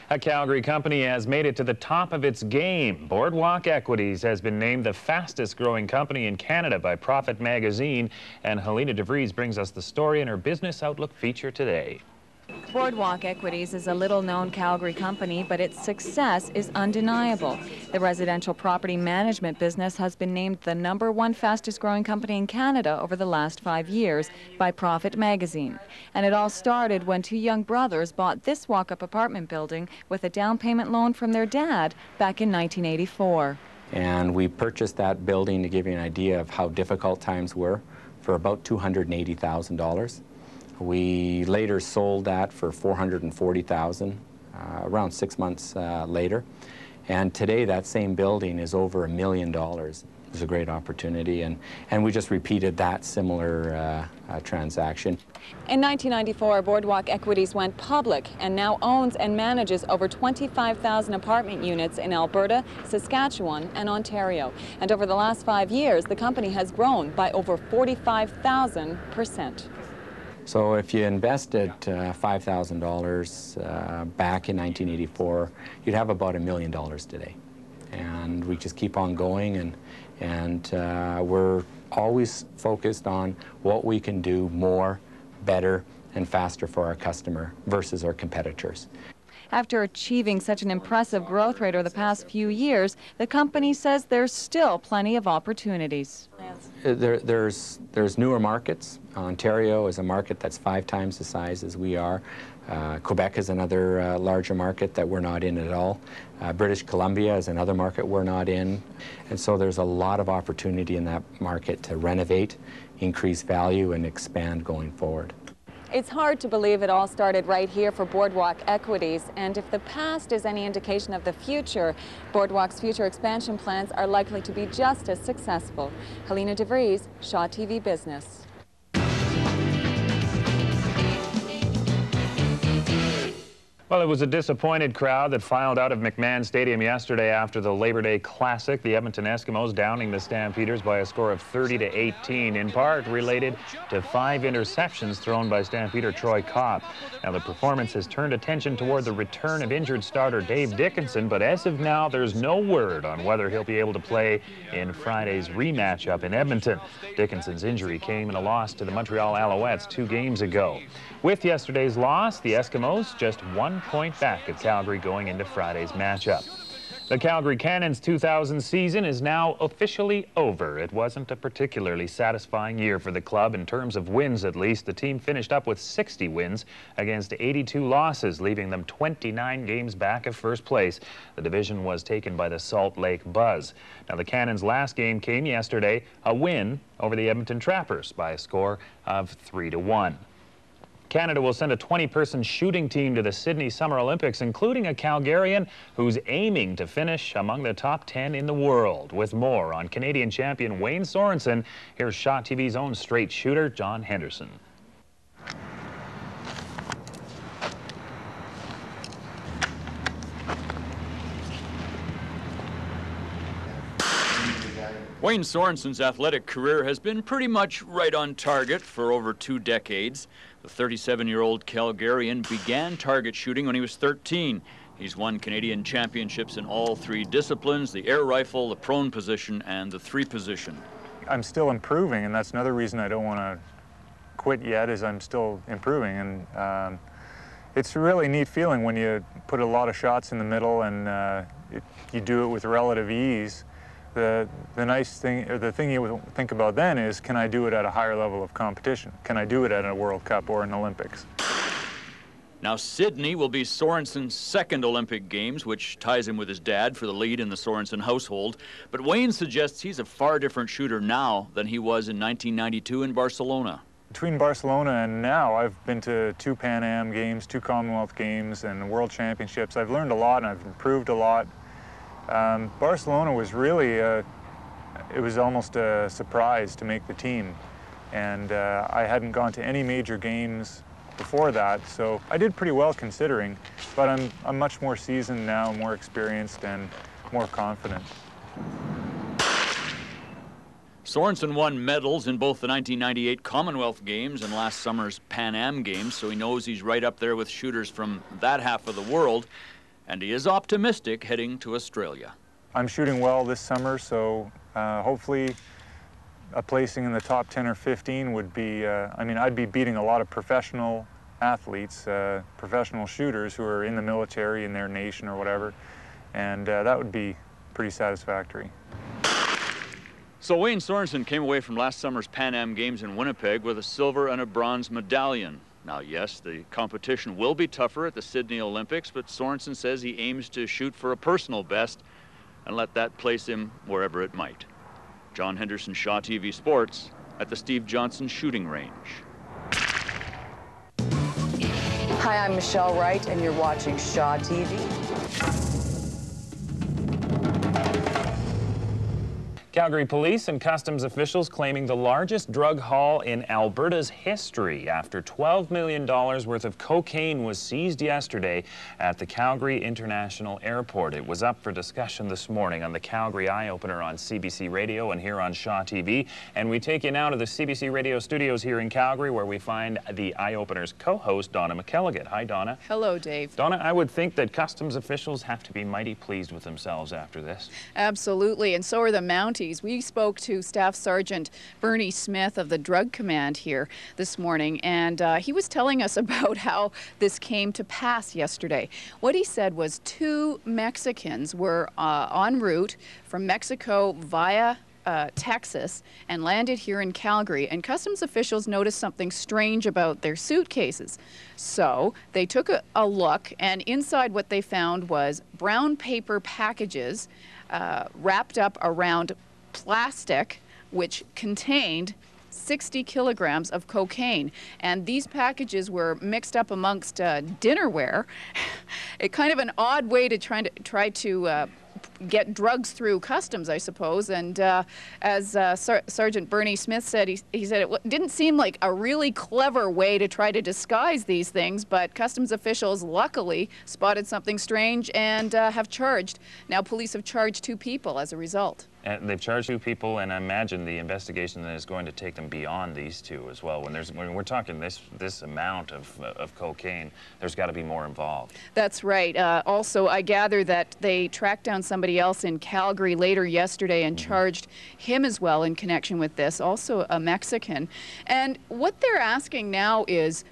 A Calgary company has made it to the top of its game. Boardwalk Equities has been named the fastest growing company in Canada by Profit magazine. And Helena DeVries brings us the story in her Business Outlook feature today. Boardwalk Equities is a little-known Calgary company, but its success is undeniable. The residential property management business has been named the #1 fastest-growing company in Canada over the last 5 years by Profit magazine. And it all started when two young brothers bought this walk-up apartment building with a down payment loan from their dad back in 1984. And we purchased that building, to give you an idea of how difficult times were, for about $280,000. We later sold that for $440,000, around 6 months later. And today that same building is over $1 million. It was a great opportunity, and we just repeated that similar transaction. In 1994, Boardwalk Equities went public and now owns and manages over 25,000 apartment units in Alberta, Saskatchewan, and Ontario. And over the last 5 years, the company has grown by over 45,000%. So if you invested $5,000 back in 1984, you'd have about $1 million today. And we just keep on going, and we're always focused on what we can do more, better, and faster for our customer versus our competitors. After achieving such an impressive growth rate over the past few years, the company says there's still plenty of opportunities. There's newer markets. Ontario is a market that's 5 times the size as we are. Quebec is another larger market that we're not in at all. British Columbia is another market we're not in. And so there's a lot of opportunity in that market to renovate, increase value, and expand going forward. It's hard to believe it all started right here for Boardwalk Equities, and if the past is any indication of the future, Boardwalk's future expansion plans are likely to be just as successful. Helena DeVries, Shaw TV Business. Well, it was a disappointed crowd that filed out of McMahon Stadium yesterday after the Labor Day Classic. The Edmonton Eskimos downing the Stampeders by a score of 30-18, in part related to 5 interceptions thrown by Stampeder Troy Kopp. Now, the performance has turned attention toward the return of injured starter Dave Dickinson, but as of now, there's no word on whether he'll be able to play in Friday's rematch up in Edmonton. Dickinson's injury came in a loss to the Montreal Alouettes 2 games ago. With yesterday's loss, the Eskimos just 1 point back at Calgary going into Friday's matchup. The Calgary Cannons' 2000 season is now officially over. It wasn't a particularly satisfying year for the club in terms of wins, at least. The team finished up with 60 wins against 82 losses, leaving them 29 games back of first place. The division was taken by the Salt Lake Buzz. Now, the Cannons' last game came yesterday, a win over the Edmonton Trappers by a score of 3-1. Canada will send a 20-person shooting team to the Sydney Summer Olympics, including a Calgarian who's aiming to finish among the top 10 in the world. With more on Canadian champion Wayne Sorensen, here's Shaw TV's own straight shooter, John Henderson. Wayne Sorensen's athletic career has been pretty much right on target for over 2 decades. The 37-year-old Calgarian began target shooting when he was 13. He's won Canadian championships in all 3 disciplines: the air rifle, the prone position, and the 3 position. I'm still improving, and that's another reason I don't want to quit yet, is I'm still improving. And it's a really neat feeling when you put a lot of shots in the middle and you do it with relative ease. The nice thing, or the thing you would think about then is, can I do it at a higher level of competition? Can I do it at a World Cup or an Olympics? Now, Sydney will be Sorensen's 2nd Olympic Games, which ties him with his dad for the lead in the Sorensen household. But Wayne suggests he's a far different shooter now than he was in 1992 in Barcelona. Between Barcelona and now, I've been to 2 Pan Am Games, 2 Commonwealth Games, and World Championships. I've learned a lot and I've improved a lot. Barcelona was really, it was almost a surprise to make the team. And I hadn't gone to any major games before that, so I did pretty well considering, but I'm much more seasoned now, more experienced, and more confident. Sorensen won medals in both the 1998 Commonwealth Games and last summer's Pan Am Games, so he knows he's right up there with shooters from that half of the world. and he is optimistic heading to Australia. I'm shooting well this summer, so hopefully a placing in the top 10 or 15 would be, I mean, I'd be beating a lot of professional athletes, professional shooters who are in the military in their nation or whatever, and that would be pretty satisfactory. So Wayne Sorensen came away from last summer's Pan Am Games in Winnipeg with a silver and a bronze medallion. Now, yes, the competition will be tougher at the Sydney Olympics, but Sorensen says he aims to shoot for a personal best and let that place him wherever it might. John Henderson, Shaw TV Sports, at the Steve Johnson Shooting Range. Hi, I'm Michelle Wright, and you're watching Shaw TV. Calgary police and customs officials claiming the largest drug haul in Alberta's history after $12 million worth of cocaine was seized yesterday at the Calgary International Airport. It was up for discussion this morning on the Calgary Eye Opener on CBC Radio and here on Shaw TV. And we take you now to the CBC Radio studios here in Calgary, where we find the Eye Opener's co-host, Donna McElligott. Hi, Donna. Hello, Dave. Donna, I would think that customs officials have to be mighty pleased with themselves after this. Absolutely, and so are the Mounties. We spoke to Staff Sergeant Bernie Smith of the Drug Command here this morning, and he was telling us about how this came to pass yesterday. What he said was 2 Mexicans were en route from Mexico via Texas and landed here in Calgary, and customs officials noticed something strange about their suitcases. So they took a look, and inside what they found was brown paper packages wrapped up around plastic, which contained 60 kilograms of cocaine, and these packages were mixed up amongst dinnerware. It kind of an odd way to try to get drugs through customs, I suppose. And as Sergeant Bernie Smith said, he said it didn't seem like a really clever way to try to disguise these things, but customs officials luckily spotted something strange and have charged. Now police have charged 2 people as a result. And they've charged 2 people, and I imagine the investigation is going to take them beyond these 2 as well. When we're talking this amount of cocaine, there's got to be more involved. That's right. Also, I gather that they tracked down somebody else in Calgary later yesterday and charged him as well in connection with this, also a Mexican. And what they're asking now is,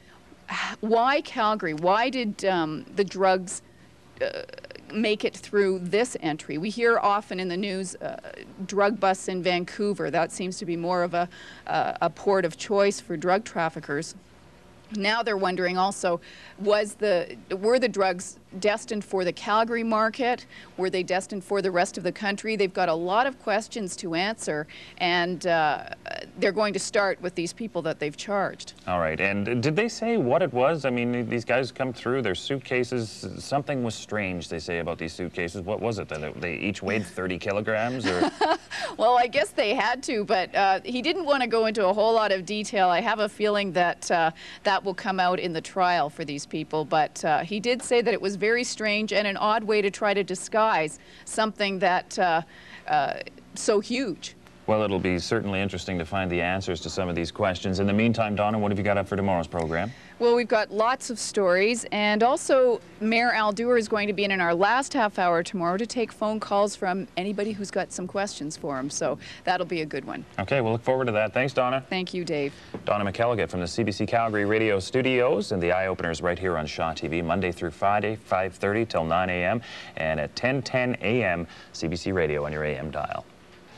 why Calgary? Why did the drugs make it through this entry? We hear often in the news drug busts in Vancouver. That seems to be more of a port of choice for drug traffickers. Now they're wondering also, were the drugs destined for the Calgary market? Were they destined for the rest of the country? They've got a lot of questions to answer, and they're going to start with these people that they've charged. All right, and did they say what it was? I mean, these guys come through, their suitcases, something was strange, they say, about these suitcases. What was it? That they each weighed 30 kilograms? Or? Well, I guess they had to, but he didn't want to go into a whole lot of detail. I have a feeling that that will come out in the trial for these people, but he did say that it was very strange and an odd way to try to disguise something that so huge. Well, it'll be certainly interesting to find the answers to some of these questions. In the meantime, Donna, what have you got up for tomorrow's program? Well, we've got lots of stories, and also Mayor Al Dewar is going to be in our last half hour tomorrow to take phone calls from anybody who's got some questions for him, so that'll be a good one. Okay, we'll look forward to that. Thanks, Donna. Thank you, Dave. Donna McElligott from the CBC Calgary Radio Studios, and the Eye Openers right here on Shaw TV, Monday through Friday, 5:30 till 9 a.m., and at 10:10 a.m., CBC Radio on your AM dial.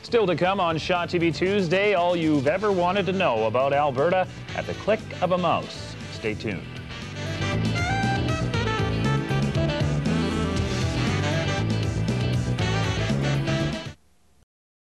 Still to come on Shaw TV Tuesday, all you've ever wanted to know about Alberta at the click of a mouse. Stay tuned.